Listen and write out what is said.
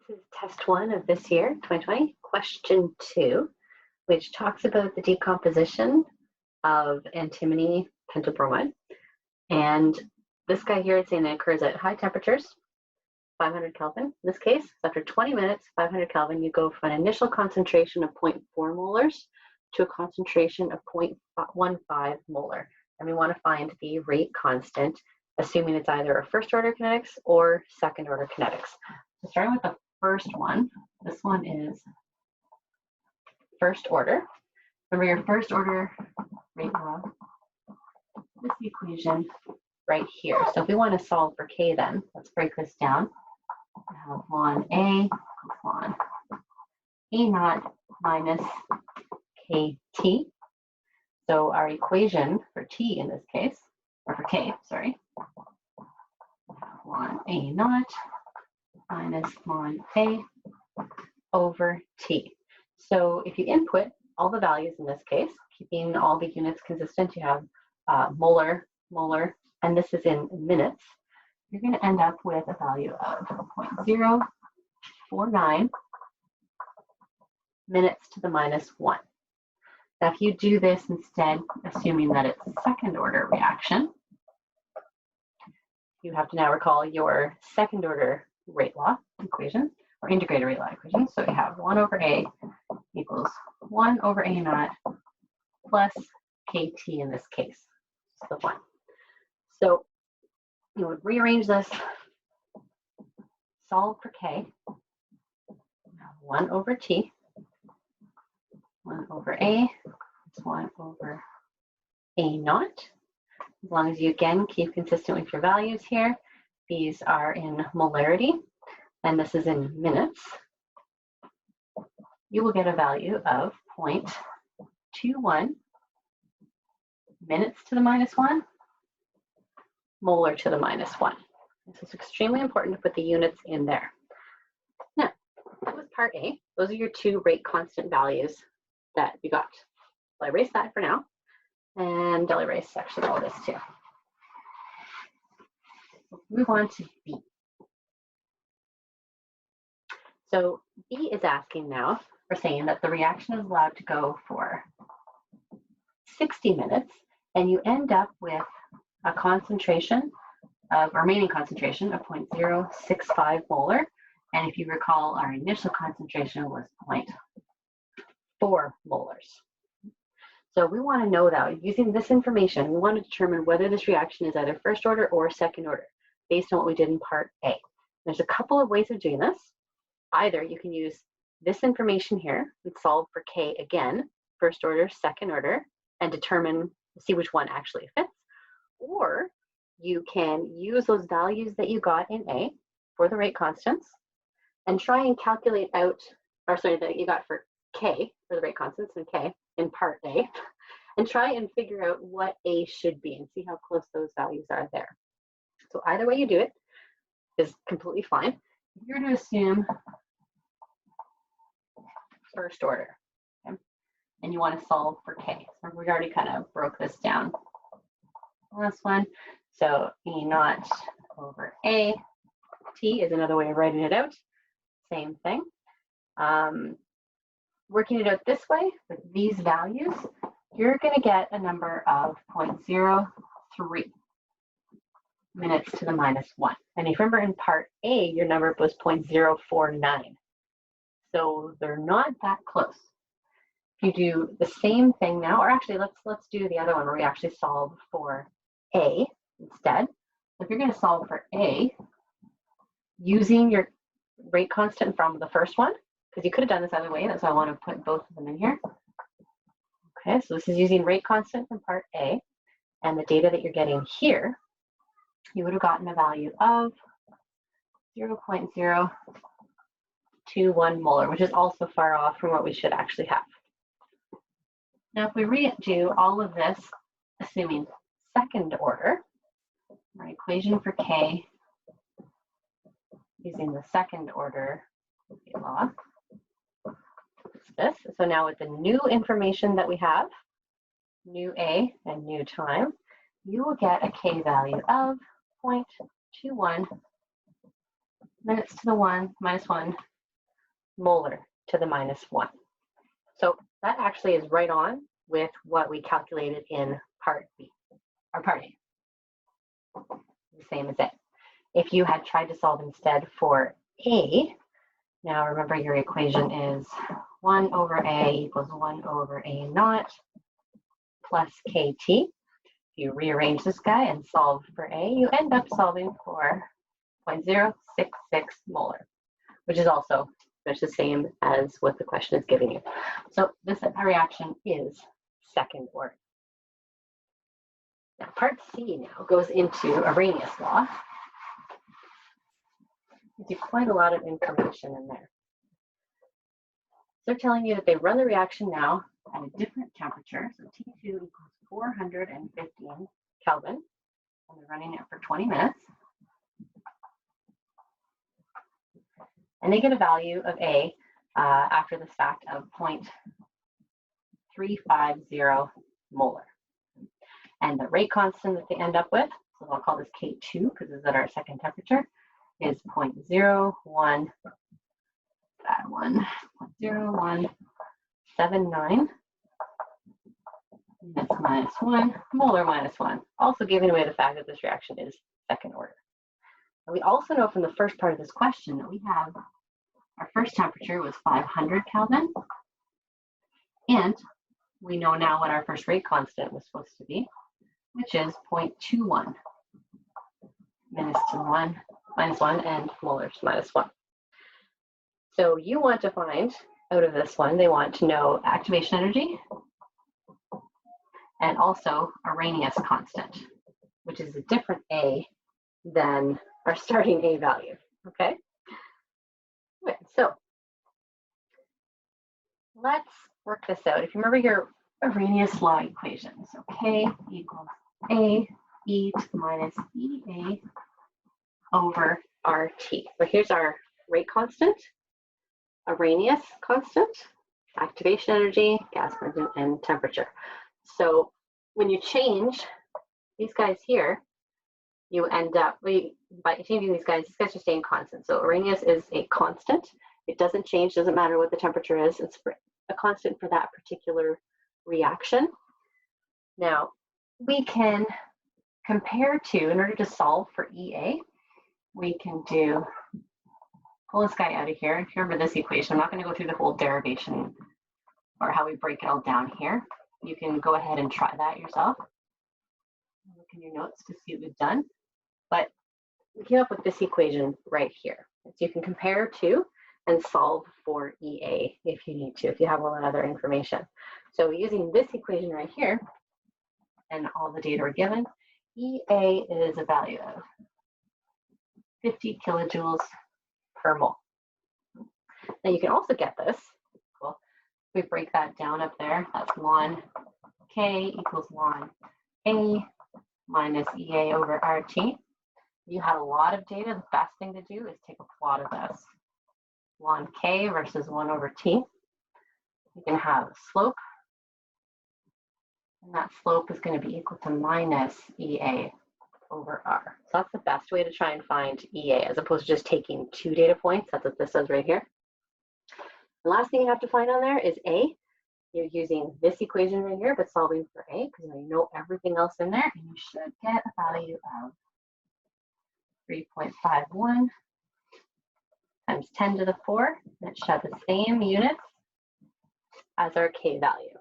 This is test 1 of this year, 2020, question 2, which talks about the decomposition of antimony pentabromide. And this guy here is saying it occurs at high temperatures, 500 Kelvin. In this case, after 20 minutes, 500 Kelvin, you go from an initial concentration of 0.4 molars to a concentration of 0.15 molar. And we want to find the rate constant, assuming it's either a first order kinetics or second order kinetics. So starting with the first one, this one is first order. Remember your first order rate law, this equation right here. So if we want to solve for K then, let's break this down. We have ln A equals ln A naught minus KT. So our equation for T in this case, or for K, sorry, we have ln A naught minus ln A over T. So if you input all the values in this case, keeping all the units consistent, you have molar, and this is in minutes, you're going to end up with a value of 0.049 minutes to the minus 1. Now, if you do this instead, assuming that it's a second order reaction, you have to now recall your second order rate law equation, or integrated rate law equation. So we have 1 over A equals 1 over A naught plus KT in this case, so 1. So you would rearrange this, solve for K, 1 over T, 1 over A, it's 1 over A naught. As long as you, again, keep consistent with your values here. These are in molarity, and this is in minutes. You will get a value of 0.21 minutes to the minus 1, molar to the minus 1. This is extremely important to put the units in there. Now, that was part A. Those are your two rate constant values that you got. I'll erase that for now, and I'll erase actually all this too. We'll move on to B. So B is asking now, we're saying that the reaction is allowed to go for 60 minutes, and you end up with a concentration of, remaining concentration of 0.065 molar. And if you recall, our initial concentration was 0.4 molars. So we want to know that using this information, we want to determine whether this reaction is either first order or second order, based on what we did in part A. There's a couple of ways of doing this. Either you can use this information here and solve for K again, first order, second order, and see which one actually fits. Or you can use those values that you got in A for the rate constants and try and calculate out, or sorry, that you got for K, for the rate constants in K, in part A, and try and figure out what A should be and see how close those values are there. So either way you do it is completely fine. If you're to assume first order, okay, and you want to solve for K, so we already kind of broke this down. Last one, so E naught over A, T is another way of writing it out, same thing. Working it out this way with these values, you're going to get a number of 0.03 minutes to the minus 1. And if you remember in part A, your number was 0.049. So they're not that close. If you do the same thing now, or actually let's do the other one where we actually solve for A instead. If you're going to solve for A using your rate constant from the first one, because you could have done this other way, that's why I want to put both of them in here. Okay, so this is using rate constant from part A, and the data that you're getting here, you would have gotten a value of 0.021 molar, which is also far off from what we should actually have. Now, if we redo all of this, assuming second order, our equation for K using the second order law is this. So now with the new information that we have, new A and new time, you will get a K value of 0.21 minutes to the minus 1 molar to the -1. So that actually is right on with what we calculated in part B, or part A. The same as it. If you had tried to solve instead for A, now remember your equation is 1 over A equals 1 over A naught plus KT. If you rearrange this guy and solve for A, you end up solving for 0.066 molar, which is also the same as what the question is giving you. So this reaction is second order. Now part C now goes into Arrhenius law. Gives you quite a lot of information in there. They're telling you that they run the reaction now at a different temperature. So T2 equals 415 Kelvin, and they're running it for 20 minutes. And they get a value of A after this fact of 0.350 molar. And the rate constant that they end up with, so I'll call this K2 because this is at our second temperature, is 0.0179 units -1, molar -1, also giving away the fact that this reaction is second order. And we also know from the first part of this question that we have our first temperature was 500 Kelvin, and we know now what our first rate constant was supposed to be, which is 0.21 -1 and molar -1. So you want to find out of this one, they want to know activation energy and also Arrhenius constant, which is a different A than our starting A value, okay? Okay, so let's work this out. If you remember your Arrhenius law equation, so K equals A e to the minus EA over RT. So here's our rate constant, Arrhenius constant, activation energy, gas constant, and temperature. So when you change these guys here, you end up, by changing these guys are staying constant. So Arrhenius is a constant. It doesn't change, doesn't matter what the temperature is. It's a constant for that particular reaction. Now, we can compare to, in order to solve for EA, we can pull this guy out of here. If you remember this equation, I'm not going to go through the whole derivation or how we break it all down here. You can go ahead and try that yourself. Look in your notes to see what we've done. But we came up with this equation right here. So you can compare to and solve for EA if you need to, if you have all that other information. So using this equation right here and all the data are given, EA is a value of 50 kilojoules per mole. Now you can also get this. Cool. We break that down up there. That's ln K equals ln A minus EA over RT. If you had a lot of data, the best thing to do is take a plot of this. Ln K versus 1 over T. You can have a slope, and that slope is going to be equal to minus EA over R. So that's the best way to try and find EA, as opposed to just taking 2 data points. That's what this says right here. The last thing you have to find on there is A. You're using this equation right here, but solving for A, because you know everything else in there, and you should get a value of 3.51 times 10 to the 4. That should have the same units as our K value.